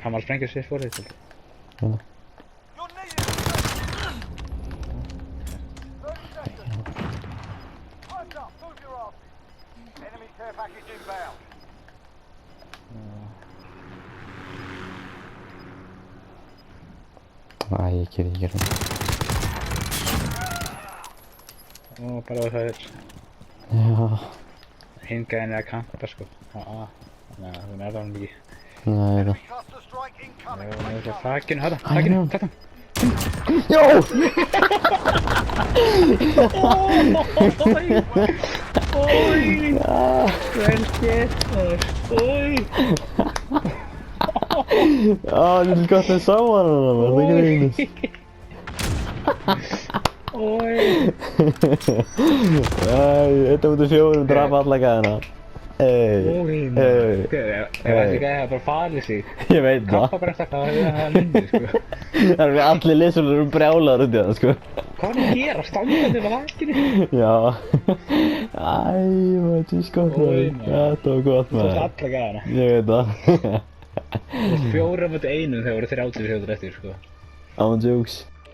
Hann var að sprengja sér fórið til. Hérna. You're needed. 30 seconds. Time's up. Move your asses. Enemy care package inbound. Æ, ég gerði. Ó, bara það Já. hinn gæðin að kampa sko. Þannig að hún er það mikið. Nei, Enemy cluster strike incoming. Hún er Take svo cover. þakkinu, hörða, þakkinu, takk hann. Jó! Ói, vel gert, ói. Já, þetta er gott að sá hana, það er ekki einu. Ói. Æ, 1.4 draf alla gæðina. Ói, Ey. ef þessi gæði hefði bara farið sig. Ég veit það. Kappa bara eftir það hefði það myndið sko. Það er við allir liðsvöldar brjálaðar út í það, sko. Hvað er að gera? Standandi með þakkinu? Já. Æ, maður tís gott Oj, maður. maður. Já, þetta var gott Þú veist maður. alla gæðina. Ég veit það. Þú veist 4 mot 1 þegar voru 30 sekundur eftir sko. Án jokes.